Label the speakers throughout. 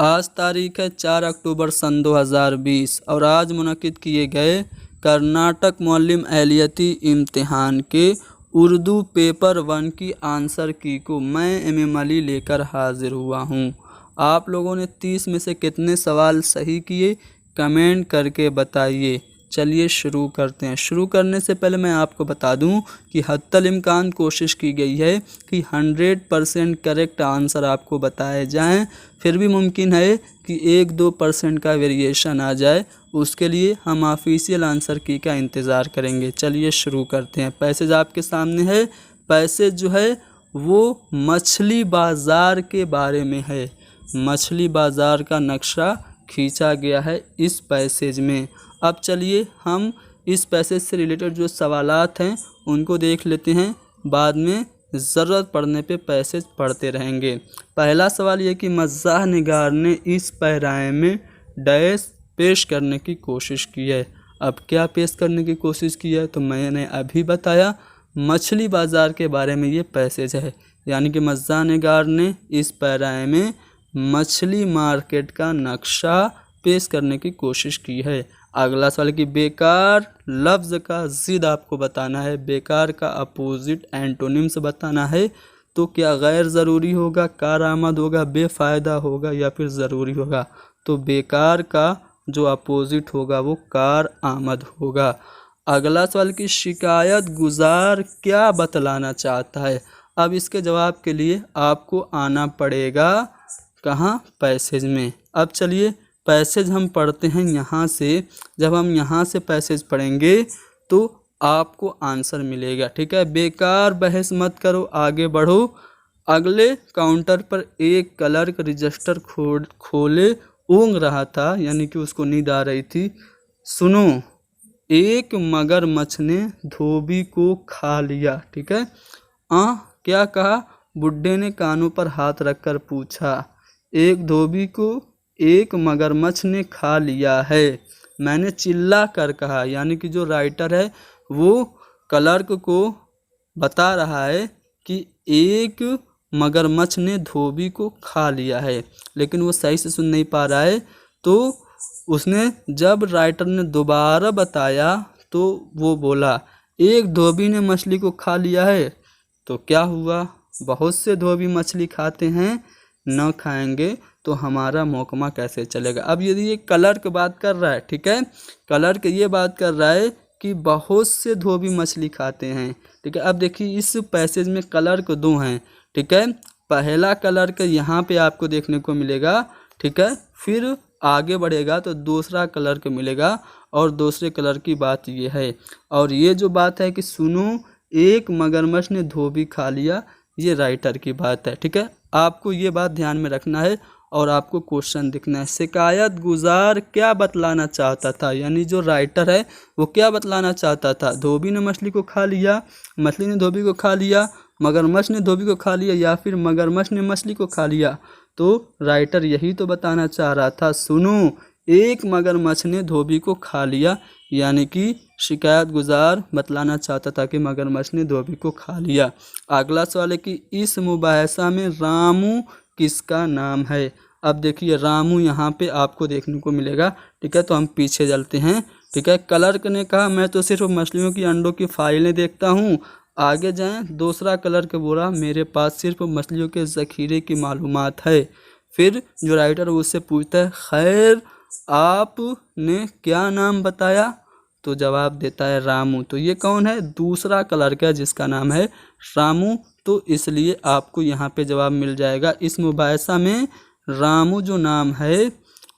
Speaker 1: आज तारीख है 4 अक्टूबर सन 2020 और आज मुनक़िद किए गए कर्नाटक मुअल्लिम अहलियती इम्तिहान के उर्दू पेपर 1 की आंसर की को मैं एम अली लेकर हाजिर हुआ हूँ। आप लोगों ने 30 में से कितने सवाल सही किए कमेंट करके बताइए। चलिए शुरू करते हैं। शुरू करने से पहले मैं आपको बता दूं कि हत्तल इम्कान कोशिश की गई है कि 100% करेक्ट आंसर आपको बताए जाएं। फिर भी मुमकिन है कि 1-2% का वेरिएशन आ जाए, उसके लिए हम ऑफिशियल आंसर की का इंतज़ार करेंगे। चलिए शुरू करते हैं। पैसेज आपके सामने है। पैसेज जो है वो मछली बाज़ार के बारे में है। मछली बाज़ार का नक्शा खींचा गया है इस पैसेज में। अब चलिए हम इस पैसेज से रिलेटेड जो सवालात हैं उनको देख लेते हैं, बाद में ज़रूरत पड़ने पे पैसेज पढ़ते रहेंगे। पहला सवाल ये कि मज़ाह निगार ने इस पैराए में डैश पेश करने की कोशिश की है। अब क्या पेश करने की कोशिश की है तो मैंने अभी बताया, मछली बाज़ार के बारे में ये पैसेज है। यानी कि मज़ाह निगार ने इस पैराए में मछली मार्केट का नक्शा पेश करने की कोशिश की है। अगला सवाल कि बेकार लफ्ज़ का ज़िद आपको बताना है। बेकार का अपोजिट एंटोनिम्स बताना है। तो क्या गैर ज़रूरी होगा, कारआमद होगा, बेफ़ायदा होगा या फिर ज़रूरी होगा? तो बेकार का जो अपोजिट होगा वो कारआमद होगा। अगला सवाल कि शिकायत गुज़ार क्या बतलाना चाहता है। अब इसके जवाब के लिए आपको आना पड़ेगा कहाँ? पैसेज में। अब चलिए पैसेज हम पढ़ते हैं यहाँ से। जब हम यहाँ से पैसेज पढ़ेंगे तो आपको आंसर मिलेगा, ठीक है। बेकार बहस मत करो, आगे बढ़ो। अगले काउंटर पर एक क्लर्क रजिस्टर खोले ऊँग रहा था, यानी कि उसको नींद आ रही थी। सुनो, एक मगरमच्छ ने धोबी को खा लिया, ठीक है। क्या कहा? बुड्ढे ने कानों पर हाथ रखकर पूछा, एक धोबी को एक मगरमच्छ ने खा लिया है। मैंने चिल्ला कर कहा, यानी कि जो राइटर है वो क्लर्क को बता रहा है कि एक मगरमच्छ ने धोबी को खा लिया है, लेकिन वो सही से सुन नहीं पा रहा है। तो उसने जब राइटर ने दोबारा बताया तो वो बोला, एक धोबी ने मछली को खा लिया है। तो क्या हुआ? बहुत से धोबी मछली खाते हैं, न खाएंगे तो हमारा मोकमा कैसे चलेगा। अब यदि ये क्लर्क बात कर रहा है, ठीक है, क्लर्क ये बात कर रहा है कि बहुत से धोबी मछली खाते हैं, ठीक है। अब देखिए इस पैसेज में क्लर्क दो हैं, ठीक है। पहला क्लर्क यहाँ पे आपको देखने को मिलेगा, ठीक है। फिर आगे बढ़ेगा तो दूसरा क्लर्क मिलेगा और दूसरे क्लर्क की बात ये है। और ये जो बात है कि सुनो, एक मगरमच्छ ने धोबी खा लिया, ये राइटर की बात है, ठीक है। आपको ये बात ध्यान में रखना है और आपको क्वेश्चन दिखना है। शिकायत गुजार क्या बतलाना चाहता था, यानी जो राइटर है वो क्या बतलाना चाहता था? धोबी ने मछली को खा लिया, मछली ने धोबी को खा लिया, मगरमच्छ ने धोबी को खा लिया या फिर मगरमच्छ ने मछली को खा लिया? तो राइटर यही तो बताना चाह रहा था, सुनो, एक मगरमच्छ ने धोबी को खा लिया। यानी कि शिकायत गुजार बतलाना चाहता था कि मगरमच्छ ने धोबी को खा लिया। अगला सवाल है कि इस मुबाहिसा में रामू किसका नाम है। अब देखिए रामू यहाँ पे आपको देखने को मिलेगा, ठीक है। तो हम पीछे चलते हैं, ठीक है। क्लर्क ने कहा मैं तो सिर्फ मछलियों की अंडों की फाइलें देखता हूँ। आगे जाएं, दूसरा क्लर्क बोला मेरे पास सिर्फ मछलियों के ज़ख़ीरे की मालूमात है। फिर जो राइटर उससे पूछता है, खैर आपने क्या नाम बताया? तो जवाब देता है रामू। तो ये कौन है? दूसरा क्लर्क है जिसका नाम है रामू। तो इसलिए आपको यहाँ पे जवाब मिल जाएगा। इस मुबाहिसा में रामू जो नाम है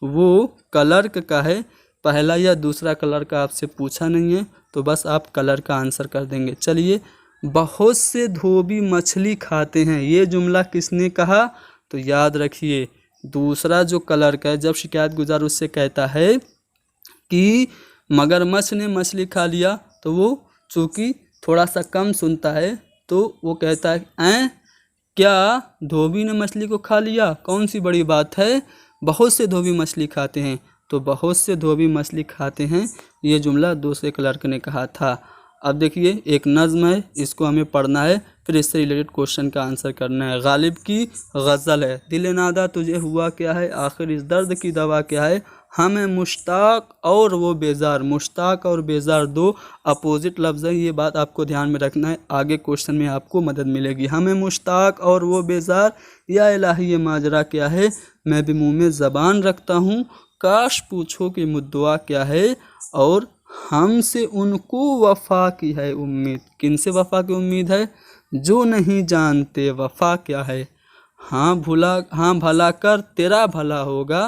Speaker 1: वो क्लर्क का है। पहला या दूसरा क्लर्क आपसे पूछा नहीं है, तो बस आप क्लर्क का आंसर कर देंगे। चलिए, बहुत से धोबी मछली खाते हैं, ये जुमला किसने कहा? तो याद रखिए, दूसरा जो क्लर्क है, जब शिकायत गुजार उससे कहता है कि मगरमच्छ ने मछली खा लिया, तो वो चूँकि थोड़ा सा कम सुनता है तो वो कहता है क्या धोबी ने मछली को खा लिया? कौन सी बड़ी बात है, बहुत से धोबी मछली खाते हैं। तो बहुत से धोबी मछली खाते हैं, ये जुमला दूसरे क्लर्क ने कहा था। अब देखिए एक नज़्म है, इसको हमें पढ़ना है, फिर इससे रिलेटेड क्वेश्चन का आंसर करना है। गालिब की गज़ल है, दिल नादा तुझे हुआ क्या है, आखिर इस दर्द की दवा क्या है, हमें मुश्ताक और वो बेजार। मुश्ताक और बेजार दो अपोजिट लफ्ज़ है, ये बात आपको ध्यान में रखना है, आगे क्वेश्चन में आपको मदद मिलेगी। हमें मुश्ताक और वो बेजार, या इलाही ये माजरा क्या है, मैं भी मुँह में ज़बान रखता हूँ, काश पूछो कि मुद्दवा क्या है, और हमसे उनको वफ़ा की है उम्मीद। किन से वफ़ा की उम्मीद है, जो नहीं जानते वफ़ा क्या है। हाँ भला कर तेरा भला होगा,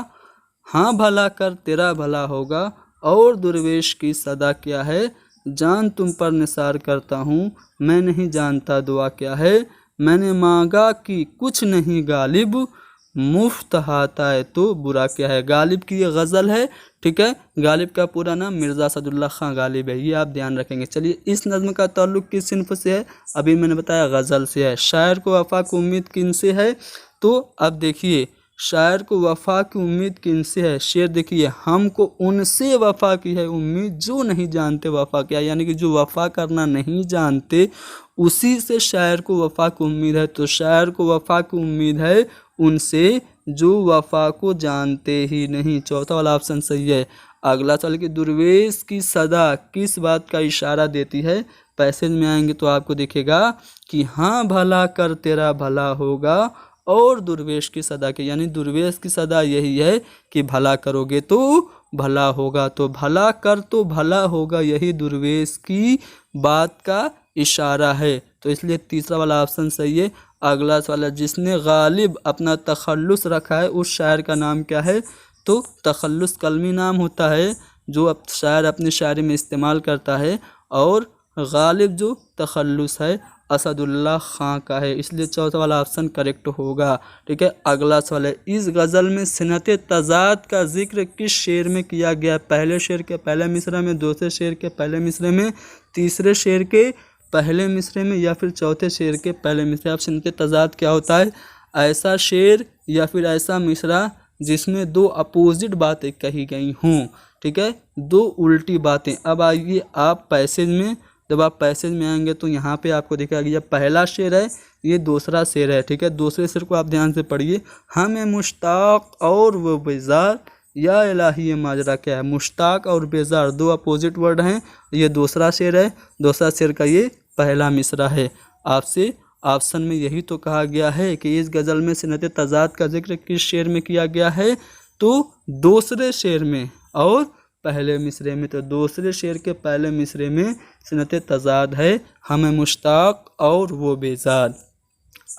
Speaker 1: हाँ भला कर तेरा भला होगा, और दुर्वेश की सदा क्या है, जान तुम पर निसार करता हूँ, मैं नहीं जानता दुआ क्या है, मैंने मांगा कि कुछ नहीं गालिब, मुफ्त हाता है तो बुरा क्या है। गालिब की ये गज़ल है, ठीक है। गालिब का पूरा नाम मिर्ज़ा असदुल्ला खां गालिब है, ये आप ध्यान रखेंगे। चलिए, इस नज़्म का ताल्लुक़ किस सिन्फ़ से है, अभी मैंने बताया गज़ल से है। शायर को वफ़ा की उम्मीद किन से है, तो अब देखिए शायर को वफ़ा की उम्मीद किन से है। शेर देखिए, हमको उनसे वफ़ा की है उम्मीद जो नहीं जानते वफ़ा क्या, यानी कि जो वफ़ा करना नहीं जानते उसी से शायर को वफ़ा की उम्मीद है। तो शायर को वफ़ा की उम्मीद है उनसे जो वफ़ा को जानते ही नहीं। चौथा वाला ऑप्शन सही है। अगला सवाल कि दुर्वेश की सदा किस बात का इशारा देती है। पैसेज में आएंगे तो आपको दिखेगा कि हाँ भला कर तेरा भला होगा, और दुर्वेश की सदा के, यानी दुर्वेश की सदा यही है कि भला करोगे तो भला होगा। तो भला कर तो भला होगा, यही दुर्वेश की बात का इशारा है। तो इसलिए तीसरा वाला ऑप्शन सही है। अगला सवाल, जिसने गालिब अपना तखल्लुस रखा है उस शायर का नाम क्या है। तो तखल्लुस कलमी नाम होता है जो अब शायर अपनी शायरी में इस्तेमाल करता है, और गालिब जो तखल्लुस है असदुल्ला खां का है, इसलिए चौथा वाला ऑप्शन करेक्ट होगा, ठीक है। अगला सवाल है, इस गज़ल में सिनत तज़ाद का जिक्र किस शेर में किया गया। पहले शेर के पहले मिसरे में, दूसरे शेर के पहले मिसरे में, तीसरे शेर के पहले मिसरे में, या फिर चौथे शेर के पहले मिसरे। अब सिनत तज़ाद क्या होता है, ऐसा शेर या फिर ऐसा मिसरा जिसमें दो अपोजिट बातें कही गई हों, ठीक है, दो उल्टी बातें। अब आइए आप पैसेज में, जब आप पैसेज में आएंगे तो यहाँ पे आपको दिखेगा कि ये पहला शेर है, ये दूसरा शेर है, ठीक है। दूसरे शेर को आप ध्यान से पढ़िए, हमें मुश्ताक और वो बेजार, या इलाही ये माजरा क्या है। मुश्ताक और बेजार दो अपोजिट वर्ड हैं, ये दूसरा शेर है, दूसरा शेर का ये पहला मिसरा है। आपसे ऑप्शन में यही तो कहा गया है कि इस गज़ल में सिनत तज़ाद का जिक्र किस शेर में किया गया है, तो दूसरे शेर में और पहले मिसरे में। तो दूसरे शेर के पहले मिसरे में सिनत तज़ाद है, हमें मुश्ताक और वो बेजार।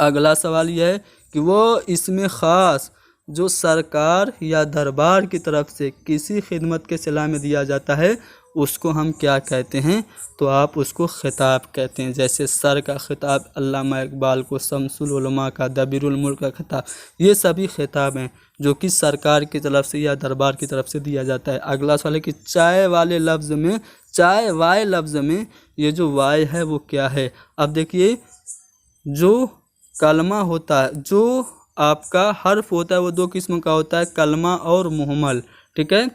Speaker 1: अगला सवाल यह है कि वो इसमें ख़ास जो सरकार या दरबार की तरफ से किसी खिदमत के सिला में दिया जाता है उसको हम क्या कहते हैं। तो आप उसको खिताब कहते हैं। जैसे सर का खिताब अल्लामा इकबाल को, शमसुल उलमा का, दबीरुल मुल्क का खिताब, ये सभी खिताब हैं जो कि सरकार की तरफ से या दरबार की तरफ से दिया जाता है। अगला सवाल है कि चाय वाले लफ्ज़ में, चाय वाय लफ्ज़ में ये जो वाय है वो क्या है। अब देखिए, जो कलमा होता है, जो आपका हर्फ होता है वो दो किस्म का होता है, कलमा और मुहम्मल, ठीक है।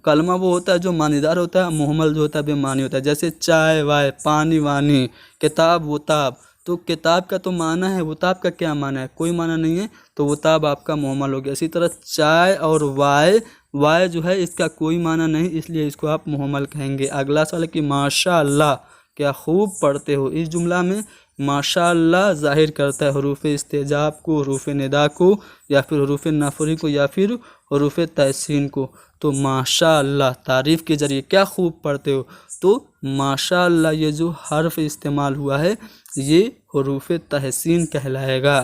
Speaker 1: कलमा वो होता है जो मानीदार होता है, मुहम्मल जो होता है बेमानी होता है। जैसे चाय वाय, पानी वानी, किताब वताब। तो किताब का तो माना है, वताब का क्या माना है, कोई माना नहीं है, तो वताब आपका मुहम्मल हो गया। इसी तरह चाय और वाय, वाय जो है इसका कोई माना नहीं, इसलिए इसको आप मुहम्मल कहेंगे। अगला सवाल है कि माशाअल्लाह क्या खूब पढ़ते हो। इस जुमला में माशाअल्लाह ज़ाहिर करता है हरूफ इस्तेजाब को, हरूफ निदा को, या फिर हरूफ नफरी को, या फिर हरूफ तहसीन को। तो माशाअल्लाह तारीफ़ के ज़रिए क्या खूब पढ़ते हो। तो माशाअल्लाह ये जो हर्फ इस्तेमाल हुआ है ये हरूफ तहसीन कहलाएगा।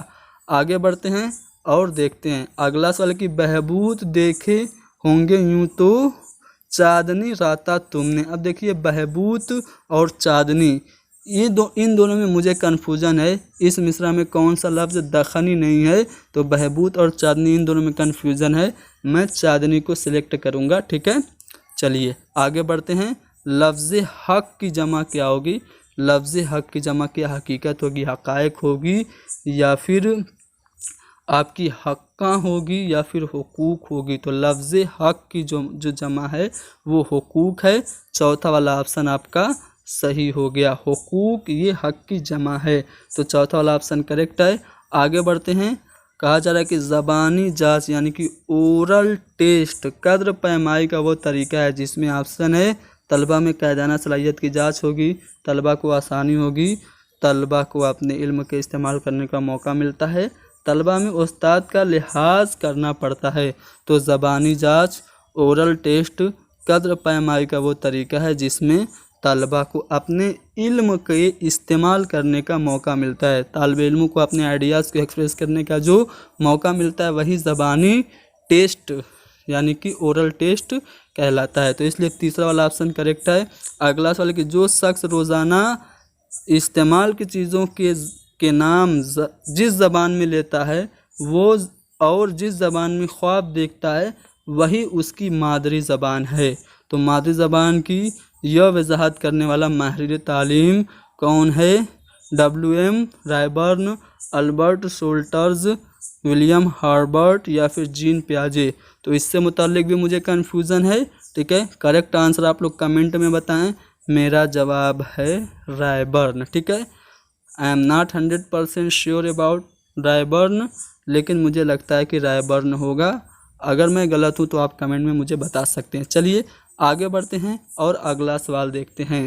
Speaker 1: आगे बढ़ते हैं और देखते हैं अगला सवाल कि बहबूद देखे होंगे यूँ तो चाँदनी राता तुमने। अब देखिए, बहबूद और चाँदनी, ये इन दोनों में मुझे कन्फ्यूज़न है। इस मिसरा में कौन सा लफ्ज़ दखनी नहीं है, तो बहबूद और चाँदनी इन दोनों में कन्फ्यूज़न है। मैं चाँदनी को सिलेक्ट करूँगा, ठीक है। चलिए आगे बढ़ते हैं। लफ्ज़ हक़ की जमा क्या होगी। लफ्ज़ हक़ की जमा क्या हकीकत होगी, हक़ाइक़ होगी, या फिर आपकी हक़्क़ां होगी, या फिर हुकूक होगी। तो लफ्ज़ हक़ की जो जमा है वो हुकूक है। चौथा वाला ऑप्शन आपका सही हो गया। हुकूक ये हक की जमा है, तो चौथा वाला ऑप्शन करेक्ट है। आगे बढ़ते हैं। कहा जा रहा है कि ज़बानी जांच यानी कि ओरल टेस्ट कद्र पैमाई का वो तरीका है जिसमें ऑप्शन है तलबा में कायदाना सलाहियत की जांच होगी, तलबा को आसानी होगी, तलबा को अपने इल्म के इस्तेमाल करने का मौका मिलता है, तलबा में उस्ताद का लिहाज करना पड़ता है। तो ज़बानी जांच ओरल टेस्ट कद्र पैमाई का वो तरीका है जिसमें तलबा को अपने इल्म के इस्तेमाल करने का मौका मिलता है, तालिब इल्म को अपने आइडियाज़ को एक्सप्रेस करने का जो मौका मिलता है वही ज़बानी टेस्ट यानी कि ओरल टेस्ट कहलाता है। तो इसलिए तीसरा वाला ऑप्शन करेक्ट है। अगला सवाल कि जो शख्स रोज़ाना इस्तेमाल की चीज़ों के नाम जिस ज़बान में लेता है वो और जिस ज़बान में ख्वाब देखता है वही उसकी मादरी ज़बान है। तो मादरी ज़बान की यह वजाहत करने वाला माहिर तालीम कौन है? WM Ryburn, Albert Salters, William Herbert या फिर जीन पियाजे। तो इससे मुताल्लिक भी मुझे कन्फ्यूज़न है, ठीक है। करेक्ट आंसर आप लोग कमेंट में बताएं। मेरा जवाब है रायबर्न, ठीक है। I am not 100% sure about Raeburn, लेकिन मुझे लगता है कि रायबर्न होगा। अगर मैं गलत हूँ तो आप कमेंट में मुझे बता सकते हैं। चलिए आगे बढ़ते हैं और अगला सवाल देखते हैं।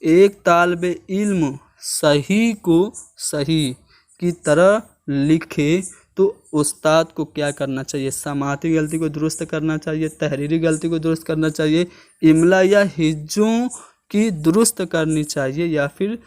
Speaker 1: एक तालिब इल्म सही को सही की तरह लिखे तो उस्ताद को क्या करना चाहिए? समाती गलती को दुरुस्त करना चाहिए, तहरीरी गलती को दुरुस्त करना चाहिए, इमला या हिज्जों की दुरुस्त करनी चाहिए या फिर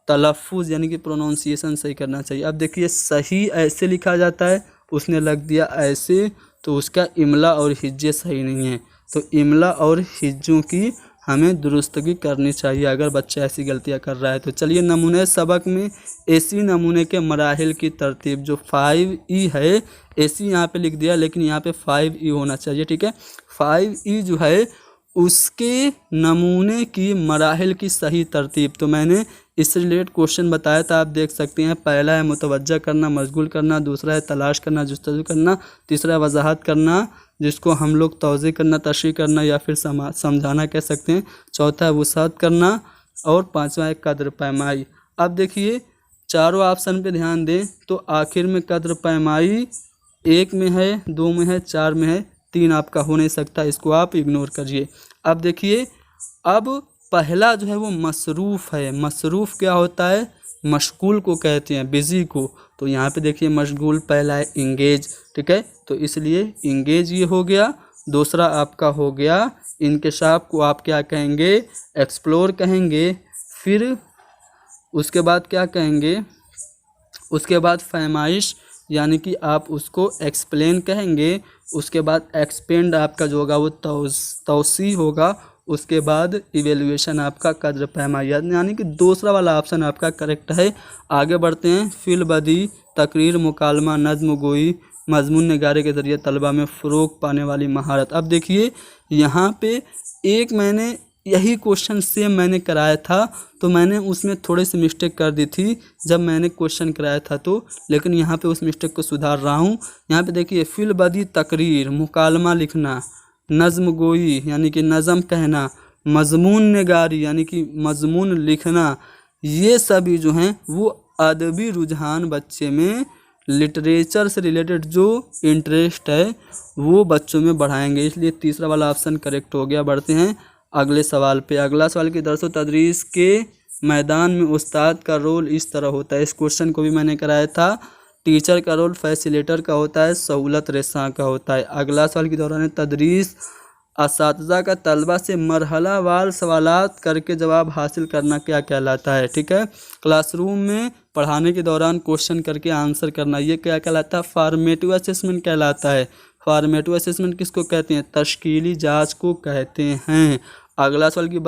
Speaker 1: तलफ़ुज़ यानी कि प्रोनाउंसिएशन सही करना चाहिए। अब देखिए सही ऐसे लिखा जाता है, उसने लग दिया ऐसे, तो उसका इमला और हिज्जे सही नहीं है। तो इमला और हिज्जों की हमें दुरुस्तगी करनी चाहिए अगर बच्चा ऐसी गलतियां कर रहा है। तो चलिए नमूने सबक में ऐसी नमूने के मराहिल की तरतीब जो 5E है, ऐसी यहाँ पे लिख दिया लेकिन यहाँ पे 5E होना चाहिए, ठीक है। 5E जो है उसके नमूने की मराहिल की सही तरतीब, तो मैंने इससे रिलेटेड क्वेश्चन बताया था, आप देख सकते हैं। पहला है मुतवज्जा करना, मशगूल करना, दूसरा है तलाश करना, जुस्तजू करना, तीसरा वजाहत करना जिसको हम लोग तौज़ी करना, तशरीह करना या फिर समझाना कह सकते हैं, चौथा है वुसात करना और पांचवा है कद्र पैमाई। अब देखिए चारों ऑप्शन पे ध्यान दें तो आखिर में कद्र पैमाई 1 में है, 2 में है, 4 में है, 3 आपका हो नहीं सकता, इसको आप इग्नोर करिए। अब देखिए अब पहला जो है वो मसरूफ़ है। मसरूफ़ क्या होता है? मशगूल को कहते हैं, बिज़ी को। तो यहाँ पे देखिए मशगूल पहला है इंगेज, ठीक है। तो इसलिए इंगेज ये हो गया। दूसरा आपका हो गया इंकशाफ को आप क्या कहेंगे? एक्सप्लोर कहेंगे। फिर उसके बाद क्या कहेंगे? उसके बाद फरमाइश यानी कि आप उसको एक्सप्लेन कहेंगे। उसके बाद एक्सपेंड आपका जो होगा वो तौसी होगा। उसके बाद इवेल्युएशन आपका कद्र पैमाई, यानी कि दूसरा वाला ऑप्शन आपका करेक्ट है। आगे बढ़ते हैं। फिल बदी, तकरीर, मुकालमा, नज़्म गोई, मजमून निगारे के ज़रिए तलबा में फ़रोग़ पाने वाली महारत। अब देखिए यहाँ पे एक मैंने यही क्वेश्चन सेम मैंने कराया था, तो मैंने उसमें थोड़ी सी मिस्टेक कर दी थी जब मैंने क्वेश्चन कराया था, तो लेकिन यहाँ पे उस मिस्टेक को सुधार रहा हूँ। यहाँ पे देखिए फिल बदी तकरीर, मुकालमा लिखना, नज़्म गोई यानी कि नज़म कहना, मजमून निगारी यानी कि मजमून लिखना, ये सभी जो हैं वो अदबी रुझान बच्चे में लिटरेचर से रिलेटेड जो इंटरेस्ट है वो बच्चों में बढ़ाएंगे। इसलिए तीसरा वाला ऑप्शन करेक्ट हो गया। बढ़ते हैं अगले सवाल पे। अगला सवाल कि दरस व तदरीस के मैदान में उस्ताद का रोल इस तरह होता है। इस क्वेश्चन को भी मैंने कराया था। टीचर का रोल फैसिलेटर का होता है, सहूलत रेसा का होता है। अगला सवाल के दौरान तदरीस असातिज़ा का तलबा से मरहलावार सवालात करके जवाब हासिल करना क्या कहलाता है? ठीक है, क्लासरूम में पढ़ाने के दौरान क्वेश्चन करके आंसर करना, ये क्या कहलाता है? फॉर्मेटिव असेसमेंट कहलाता है। फॉर्मेटिव असेसमेंट किसको कहते हैं? तश्कीली जाँच को कहते हैं। अगला सवाल कि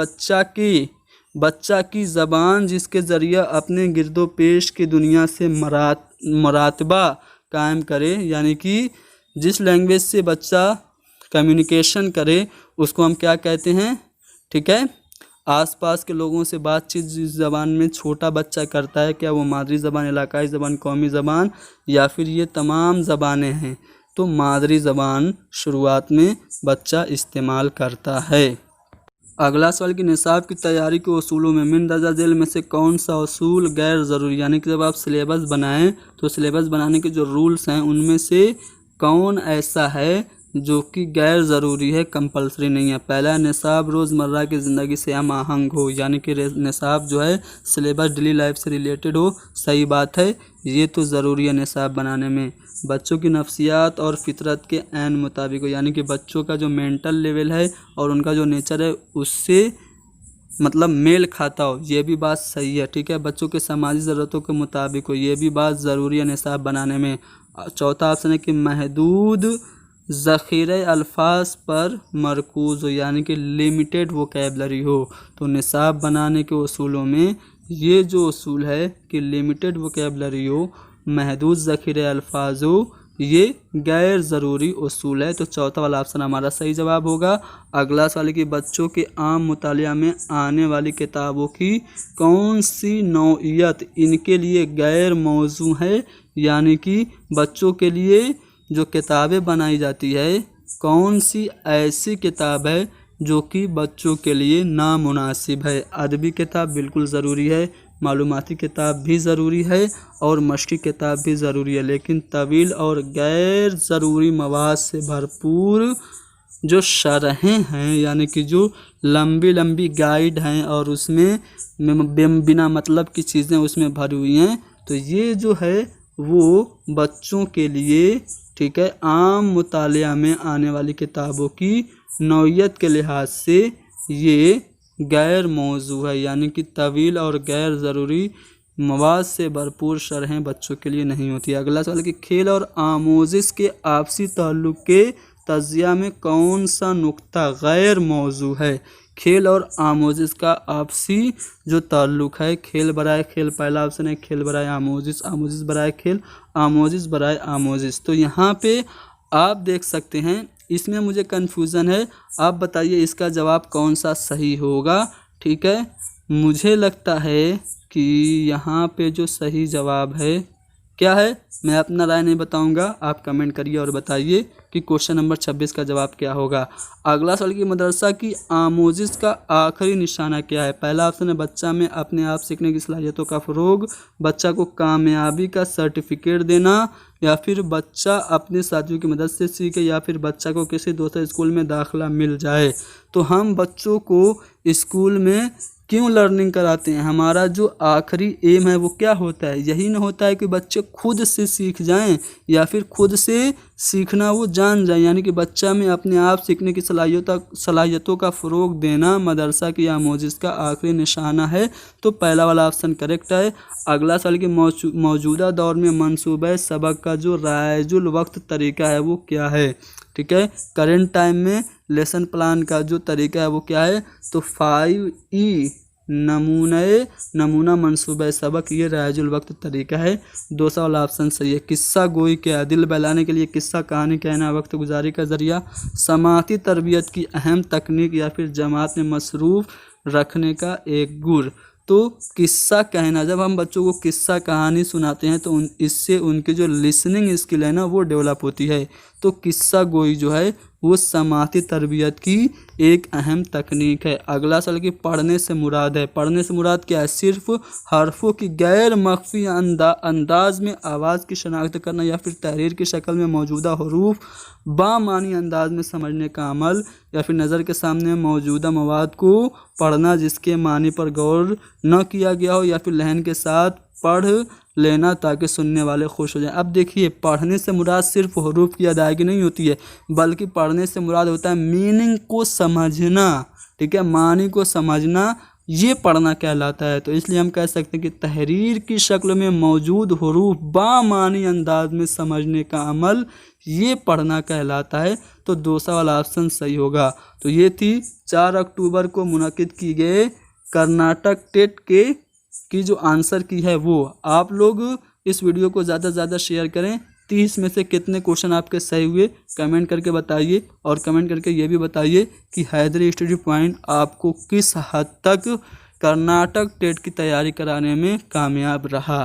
Speaker 1: बच्चा की ज़बान जिसके ज़रिए अपने गिरदो पेश की दुनिया से मरातबा कायम करे, यानी कि जिस लैंग्वेज से बच्चा कम्युनिकेशन करे उसको हम क्या कहते हैं? ठीक है, आसपास के लोगों से बातचीत जिस ज़बान में छोटा बच्चा करता है, क्या वो मादरी ज़बान, इलाकाई ज़बान, कौमी ज़बान या फिर ये तमाम ज़बानें हैं? तो मादरी ज़बान शुरुआत में बच्चा इस्तेमाल करता है। अगला सवाल कि निसाब की तैयारी के उसूलों में मंदरजा झेल में से कौन सा उसूल गैर ज़रूरी, यानी कि जब आप सिलेबस बनाएं तो सिलेबस बनाने के जो रूल्स हैं उनमें से कौन ऐसा है जो कि गैर ज़रूरी है, कंपलसरी नहीं है। पहला, निसाब रोज़मर्रा की ज़िंदगी से हम आहंग हो, यानी कि निसाब जो है सिलेबस डेली लाइफ से रिलेटेड हो। सही बात है, ये तो ज़रूरी है निसाब बनाने में। बच्चों की नफ्सियात और फितरत के ऐन मुताबिक हो, यानी कि बच्चों का जो मेंटल लेवल है और उनका जो नेचर है उससे मतलब मेल खाता हो, ये भी बात सही है। ठीक है, बच्चों के समाजी ज़रूरतों के मुताबिक हो, ये भी बात ज़रूरी है निसाब बनाने में। चौथा ऑप्शन है कि महदूद ज़ख़ीरे अल्फाज पर मरकूज़ हो, यानी कि लिमिटेड वोकैबलरी हो। तो निसाब बनाने के उसूलों में ये जो उसूल है कि लिमिटेड वोकैबलरी हो, महदूद ज़ख़ीरे अल्फाज हो, ये गैर ज़रूरी उसूल है। तो चौथा वाला ऑप्शन हमारा सही जवाब होगा। अगला सवाल कि बच्चों के आम मुतालिया में आने वाली किताबों की कौन सी नौइयत इनके लिए गैर मौजू है, यानी कि बच्चों के लिए जो किताबें बनाई जाती है कौन सी ऐसी किताब है जो कि बच्चों के लिए नामुनासिब है। अदबी किताब बिल्कुल ज़रूरी है, मालूमाती किताब भी ज़रूरी है और मशक़ी किताब भी ज़रूरी है, लेकिन तवील और गैर ज़रूरी मवाद से भरपूर जो शरहें हैं, यानी कि जो लंबी लंबी गाइड हैं और उसमें बिना मतलब की चीज़ें उसमें भरी हुई हैं, तो ये जो है वो बच्चों के लिए, ठीक है, आम मुतालिया में आने वाली किताबों की नौइयत के लिहाज से ये गैर मौजू है, यानी कि तवील और गैर ज़रूरी मवाद से भरपूर शरहें बच्चों के लिए नहीं होती। अगला सवाल कि खेल और आमोजिश के आपसी ताल्लुक़ के तज़िया में कौन सा नुक्ता गैर मौजू है। खेल और आमोजिश का आपसी जो ताल्लुक़ है, खेल बराए खेल पहला ऑप्शन है, खेल बराए आमोजिश, आमोजिश बराए खेल, आमोजिश बराए आमोजिश। तो यहाँ पे आप देख सकते हैं, इसमें मुझे कन्फ्यूज़न है, आप बताइए इसका जवाब कौन सा सही होगा। ठीक है, मुझे लगता है कि यहाँ पे जो सही जवाब है क्या है, मैं अपना राय नहीं बताऊंगा, आप कमेंट करिए और बताइए कि क्वेश्चन नंबर 26 का जवाब क्या होगा। अगला सवाल कि मदरसा की आमोजिश का आखिरी निशाना क्या है। पहला ऑप्शन है बच्चा में अपने आप सीखने की सलाहियतों का फ़रोग, बच्चा को कामयाबी का सर्टिफिकेट देना, या फिर बच्चा अपने साथियों की मदद से सीखे, या फिर बच्चा को किसी दूसरे स्कूल में दाखिला मिल जाए। तो हम बच्चों को स्कूल में क्यों लर्निंग कराते हैं, हमारा जो आखिरी एम है वो क्या होता है, यही ना होता है कि बच्चे खुद से सीख जाएं या फिर खुद से सीखना वो जान जाएं, यानी कि बच्चा में अपने आप सीखने की सलाहियतों का फ़रोग देना मदरसा की आमोजिश का आखिरी निशाना है। तो पहला वाला ऑप्शन करेक्ट है। अगला सवाल कि मौजूदा दौर में मंसूबा सबक का जो राइजुल वक्त तरीका है वो क्या है। ठीक है, करेंट टाइम में लेसन प्लान का जो तरीका है वो क्या है, तो 5E नमूना मंसूबा सबक, ये राइजुल वक्त तरीका है। दूसरा वाला ऑप्शन सही है। किस्सा गोई क्या है, दिल बहलाने के लिए किस्सा कहानी कहना, वक्त गुजारी का ज़रिया, समाती तरबियत की अहम तकनीक, या फिर जमात में मसरूफ़ रखने का एक गुर। तो किस्सा कहना, जब हम बच्चों को किस्सा कहानी सुनाते हैं तो इससे उनकी जो लिसनिंग स्किल है ना वो डेवलप होती है। तो किस्सा गोई जो है वो समाती तरबियत की एक अहम तकनीक है। अगला सवाल कि पढ़ने से मुराद है, पढ़ने से मुराद क्या है, सिर्फ हरफों की गैर मख्फी अंदाज में आवाज़ की शनाख्त करना, या फिर तहरीर की शक्ल में मौजूदा हरूफ बामानी अंदाज में समझने का अमल, या फिर नज़र के सामने मौजूदा मवाद को पढ़ना जिसके मानी पर गौर न किया गया हो, या फिर लहन के साथ पढ़ लेना ताकि सुनने वाले खुश हो जाएं। अब देखिए, पढ़ने से मुराद सिर्फ हरूफ की अदायगी नहीं होती है, बल्कि पढ़ने से मुराद होता है मीनिंग को समझना। ठीक है, मानी को समझना, ये पढ़ना कहलाता है। तो इसलिए हम कह सकते हैं कि तहरीर की शक्ल में मौजूद हरूफ बामानी अंदाज में समझने का अमल, ये पढ़ना कहलाता है। तो दूसरा वाला ऑप्शन सही होगा। तो ये थी 4 अक्टूबर को मुनक़िद की गए कर्नाटक टेट की जो आंसर की है वो। आप लोग इस वीडियो को ज़्यादा से ज़्यादा शेयर करें। 30 में से कितने क्वेश्चन आपके सही हुए कमेंट करके बताइए, और कमेंट करके ये भी बताइए कि हैदरी स्टडी पॉइंट आपको किस हद तक कर्नाटक टेट की तैयारी कराने में कामयाब रहा।